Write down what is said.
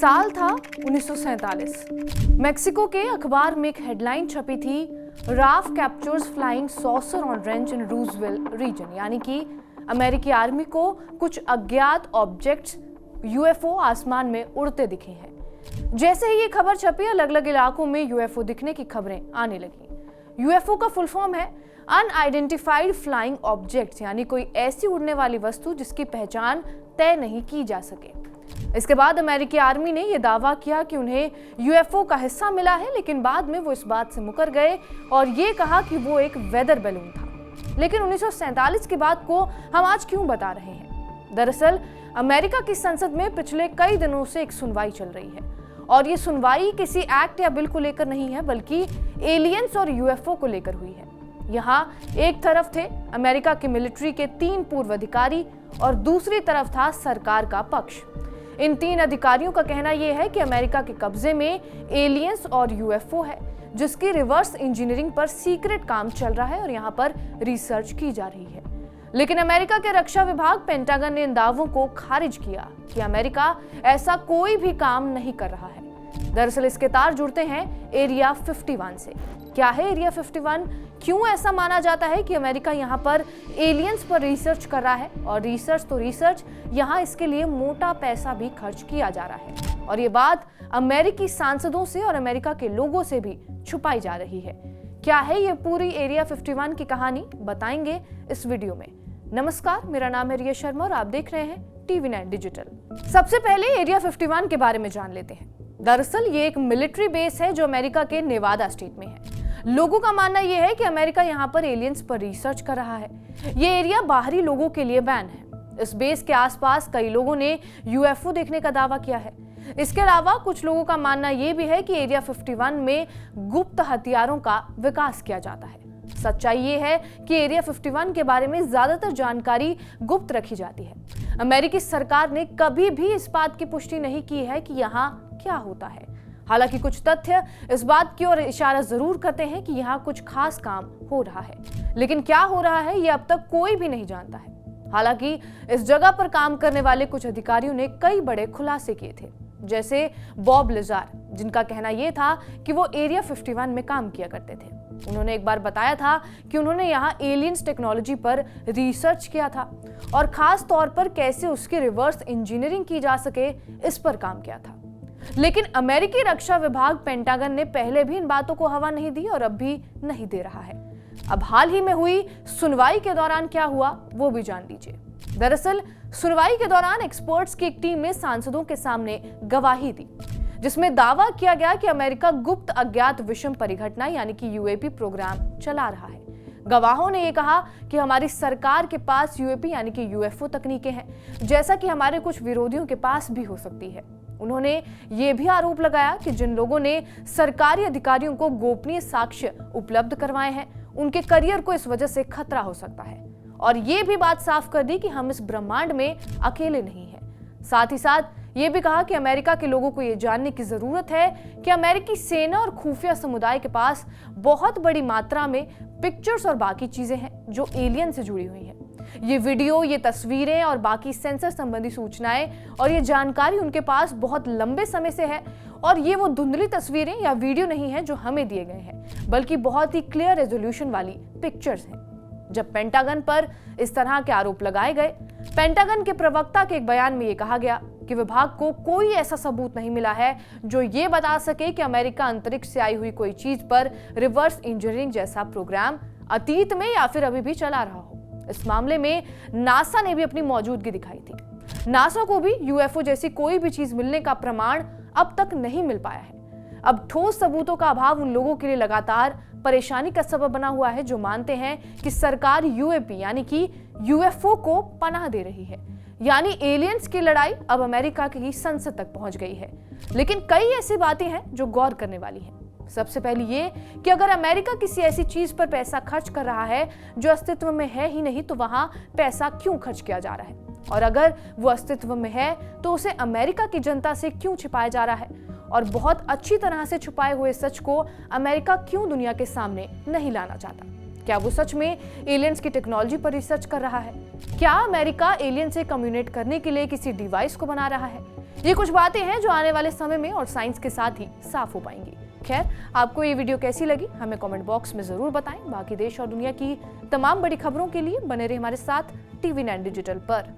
साल था 1947। मेक्सिको के अखबार में एक हेडलाइन छपी थी, RAAF captures flying saucer on ranch in Roswell region, यानी कि अमेरिकी आर्मी को कुछ अज्ञात ऑब्जेक्ट्स यूएफओ आसमान में उड़ते दिखे हैं। जैसे ही ये खबर छपी, अलग अलग इलाकों में यूएफओ दिखने की खबरें आने लगी। यूएफओ का फुल फॉर्म है अनआइडेंटिफाइड फ्लाइंग ऑब्जेक्ट्स, यानी कोई ऐसी उड़ने वाली वस्तु जिसकी पहचान तय नहीं की जा सके। इसके बाद अमेरिकी आर्मी ने यह दावा किया कि उन्हें यूएफओ का हिस्सा मिला है, लेकिन बाद में वो इस बात से मुकर गए और ये कहा कि वो एक वेदर बैलून था। लेकिन 1947 की बात को हम आज क्यों बता रहे हैं? दरअसल अमेरिका की संसद में पिछले कई दिनों से एक सुनवाई चल रही है और ये सुनवाई किसी एक्ट या बिल को लेकर नहीं है, बल्कि एलियंस और यूएफओ को लेकर हुई है। यहाँ एक तरफ थे अमेरिका की मिलिट्री के 3 पूर्व अधिकारी और दूसरी तरफ था सरकार का पक्ष। इन 3 अधिकारियों का कहना यह है कि अमेरिका के कब्जे में एलियंस और यूएफओ है, जिसकी रिवर्स इंजीनियरिंग पर सीक्रेट काम चल रहा है और यहाँ पर रिसर्च की जा रही है। लेकिन अमेरिका के रक्षा विभाग पेंटागन ने इन दावों को खारिज किया कि अमेरिका ऐसा कोई भी काम नहीं कर रहा है। दरअसल इसके तार जुड़ते हैं एरिया 51 से। क्या है एरिया 51? क्यों ऐसा माना जाता है कि अमेरिका यहाँ पर एलियंस पर रिसर्च कर रहा है? और रिसर्च तो रिसर्च, यहाँ इसके लिए मोटा पैसा भी खर्च किया जा रहा है और ये बात अमेरिकी सांसदों से और अमेरिका के लोगों से भी छुपाई जा रही है। क्या है ये पूरी एरिया 51 की कहानी, बताएंगे इस वीडियो में। नमस्कार, मेरा नाम है रिया शर्मा और आप देख रहे हैं TV9 डिजिटल। सबसे पहले एरिया 51 के बारे में जान लेते हैं। दरअसल ये एक मिलिट्री बेस है जो अमेरिका के नेवादा स्टेट में है। लोगों का मानना यह है कि अमेरिका यहाँ पर एलियंस पर रिसर्च कर रहा है। ये एरिया बाहरी लोगों के लिए बैन है। इस बेस के आसपास कई लोगों ने यूएफओ देखने का दावा किया है। इसके अलावा कुछ लोगों का मानना यह भी है कि एरिया 51 में गुप्त हथियारों का विकास किया जाता है। सच्चाई ये है कि एरिया 51 के बारे में ज्यादातर जानकारी गुप्त रखी जाती है। अमेरिकी सरकार ने कभी भी इस बात की पुष्टि नहीं की है कि यहाँ क्या होता है। हालांकि कुछ तथ्य इस बात की ओर इशारा जरूर करते हैं कि यहाँ कुछ खास काम हो रहा है, लेकिन क्या हो रहा है ये अब तक कोई भी नहीं जानता है। हालांकि इस जगह पर काम करने वाले कुछ अधिकारियों ने कई बड़े खुलासे किए थे, जैसे बॉब लिजार, जिनका कहना यह था कि वो एरिया 51 में काम किया करते थे। उन्होंने एक बार बताया था कि उन्होंने यहाँ एलियंस टेक्नोलॉजी पर रिसर्च किया था और खास तौर पर कैसे उसकी रिवर्स इंजीनियरिंग की जा सके, इस पर काम किया था। लेकिन अमेरिकी रक्षा विभाग पेंटागन ने पहले भी इन बातों को हवा नहीं दी और अब भी नहीं दे रहा है। अब हाल ही में हुई सुनवाई के दौरान क्या हुआ वो भी जान लीजिए। दरअसल सुनवाई के दौरान एक्सपर्ट्स की एक टीम ने सांसदों के सामने गवाही दी, जिसमें दावा किया गया कि अमेरिका गुप्त अज्ञात विषम परिघटना यानी कि यूएपी प्रोग्राम चला रहा है। गवाहों ने यह कहा कि हमारी सरकार के पास यूएपी यानी कि यूएफओ तकनीकें हैं, जैसा कि हमारे कुछ विरोधियों के पास भी हो सकती है। उन्होंने ये भी आरोप लगाया कि जिन लोगों ने सरकारी अधिकारियों को गोपनीय साक्ष्य उपलब्ध करवाए हैं, उनके करियर को इस वजह से खतरा हो सकता है और ये भी बात साफ कर दी कि हम इस ब्रह्मांड में अकेले नहीं हैं। साथ ही साथ ये भी कहा कि अमेरिका के लोगों को ये जानने की जरूरत है कि अमेरिकी सेना और खुफिया समुदाय के पास बहुत बड़ी मात्रा में पिक्चर्स और बाकी चीजें हैं जो एलियन से जुड़ी हुई हैं। ये वीडियो, ये तस्वीरें और बाकी सेंसर संबंधी सूचनाएं और ये जानकारी उनके पास बहुत लंबे समय से है और ये वो धुंधली तस्वीरें या वीडियो नहीं है जो हमें दिए गए हैं, बल्कि बहुत ही क्लियर रेजोल्यूशन वाली पिक्चर्स हैं। जब पेंटागन पर इस तरह के आरोप लगाए गए, पेंटागन के प्रवक्ता के एक बयान में ये कहा गया कि विभाग को कोई ऐसा सबूत नहीं मिला है जो ये बता सके कि अमेरिका अंतरिक्ष से आई हुई कोई चीज पर रिवर्स इंजीनियरिंग जैसा प्रोग्राम अतीत में या फिर अभी भी चला रहा हो। इस मामले में नासा ने भी अपनी मौजूदगी दिखाई थी। नासा को भी यूएफओ जैसी कोई भी चीज मिलने का प्रमाण अब तक नहीं मिल पाया है। अब ठोस सबूतों का अभाव उन लोगों के लिए लगातार परेशानी का सबब बना हुआ है जो मानते हैं कि सरकार यूएपी यानी कि यूएफओ को पनाह दे रही है। यानी एलियंस की लड़ाई अब अमेरिका की संसद तक पहुंच गई है। लेकिन कई ऐसी बातें हैं जो गौर करने वाली हैं। सबसे पहली ये कि अगर अमेरिका किसी ऐसी चीज पर पैसा खर्च कर रहा है जो अस्तित्व में है ही नहीं, तो वहां पैसा क्यों खर्च किया जा रहा है? और अगर वो अस्तित्व में है तो उसे अमेरिका की जनता से क्यों छिपाया जा रहा है? और बहुत अच्छी तरह से छुपाए हुए सच को अमेरिका क्यों दुनिया के सामने नहीं लाना चाहता? क्या वो सच में एलियंस की टेक्नोलॉजी पर रिसर्च कर रहा है? क्या अमेरिका एलियन से कम्युनिकेट करने के लिए किसी डिवाइस को बना रहा है? ये कुछ बातें हैं जो आने वाले समय में और साइंस के साथ ही साफ हो पाएंगी। खैर, आपको ये वीडियो कैसी लगी हमें कमेंट बॉक्स में जरूर बताएं। बाकी देश और दुनिया की तमाम बड़ी खबरों के लिए बने रहे हमारे साथ TV9 डिजिटल पर।